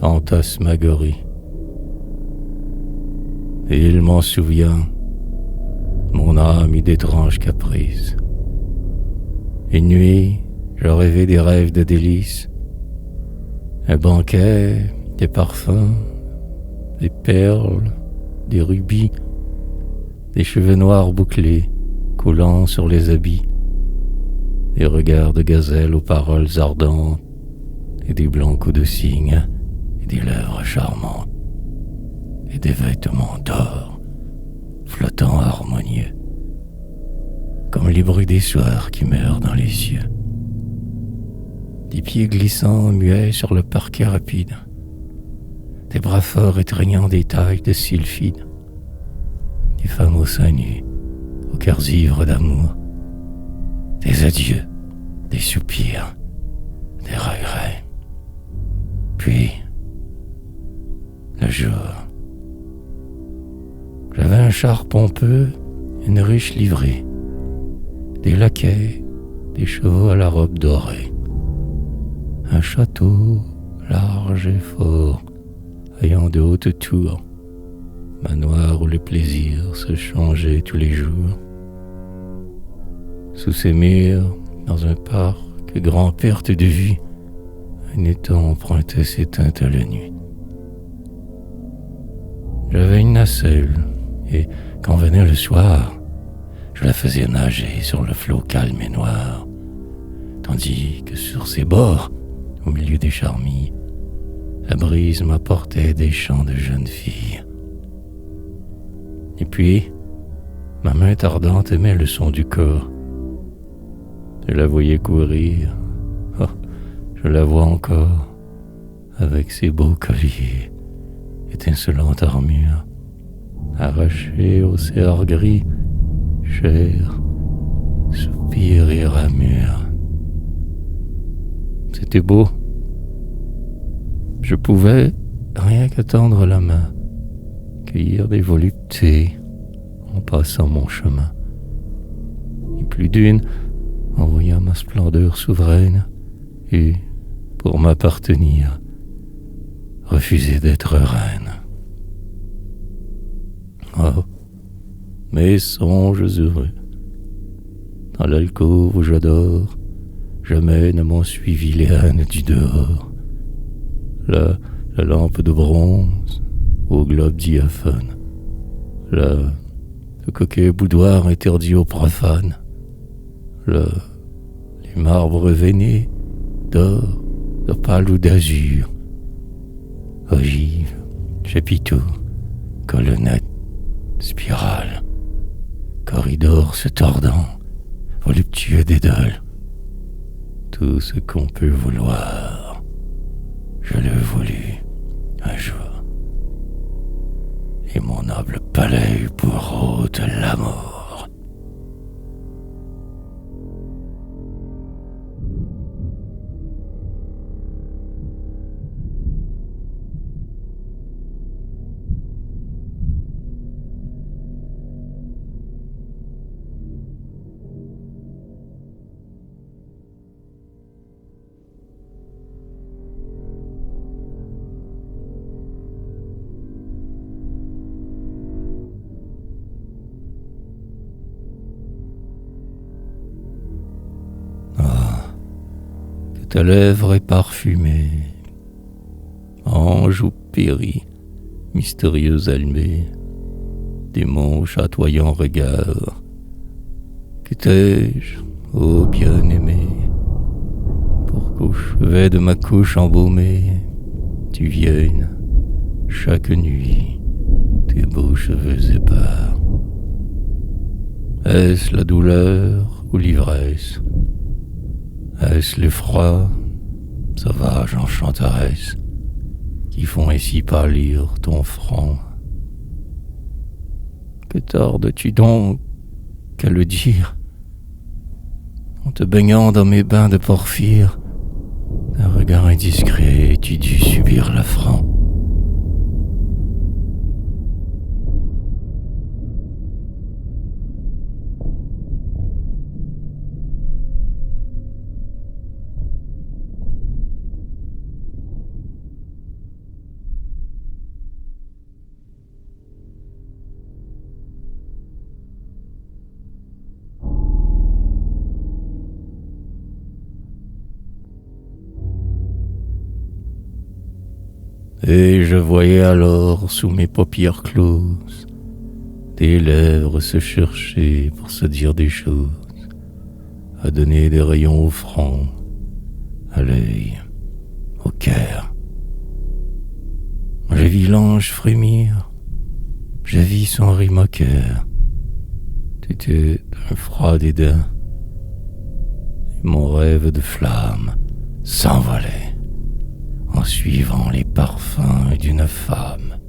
fantasmagorie. Et il m'en souvient, mon âme eut d'étranges caprices. Une nuit, je rêvais des rêves de délices, un banquet, des parfums, des perles, des rubis, des cheveux noirs bouclés coulant sur les habits, des regards de gazelle aux paroles ardentes, et des blancs coups de cygne, et des lèvres charmantes, et des vêtements d'or, flottant harmonieux, comme les bruits des soirs qui meurent dans les cieux. Des pieds glissants muets sur le parquet rapide, des bras forts étreignant des tailles de sylphide, des femmes aux seins nus, aux cœurs ivres d'amour, des adieux, des soupirs, des regrets. Puis, le jour, j'avais un char pompeux, une riche livrée, des laquais, des chevaux à la robe dorée, un château large et fort, ayant de hautes tours, manoir où les plaisirs se changeaient tous les jours. Sous ces murs, dans un parc grand perte de vue, un étang empruntait ses teintes à la nuit. J'avais une nacelle, et quand venait le soir, je la faisais nager sur le flot calme et noir, tandis que sur ses bords, au milieu des charmilles, la brise m'apportait des chants de jeunes filles. Et puis, ma main ardente aimait le son du corps. Je la voyais courir, oh, je la vois encore, avec ses beaux colliers, étincelante armure, arrachée au cerf gris, chair, soupir et ramure. C'était beau. Je pouvais, rien qu'à tendre la main, cueillir des voluptés en passant mon chemin. Et plus d'une envoya ma splendeur souveraine et, pour m'appartenir, refusait d'être reine. Oh, mes songes heureux, dans l'alcôve où j'adore, jamais ne m'ont suivi les ânes du dehors. Là, la lampe de bronze au globe diaphane, là, le coquet boudoir interdit aux profanes, là, les marbres veinés d'or, d'opale ou d'azur, ogives, chapiteaux, colonnettes, spirales, corridors se tordant, voluptueux d'édole. Tout ce qu'on peut vouloir, je le voulus un jour. Et mon noble palais eut pour hôte l'amour. Ta lèvre est parfumée, ange ou péri, mystérieuse almée, démon chatoyant regard. Que t'ai-je, ô bien-aimé, pour qu'au chevet de ma couche embaumée, tu viennes, chaque nuit, tes beaux cheveux épars. Est-ce la douleur ou l'ivresse? Est-ce l'effroi, sauvage enchanteresse, qui font ainsi pâlir ton front? Que tardes-tu donc qu'à le dire, en te baignant dans mes bains de porphyre, d'un regard indiscret tu dus subir l'affront? Et je voyais alors sous mes paupières closes des lèvres se chercher pour se dire des choses, à donner des rayons au front, à l'œil, au cœur. Je vis l'ange frémir, je vis son rire moqueur. T'étais un froid dédain, et mon rêve de flamme s'envolait en suivant les parfums d'une femme.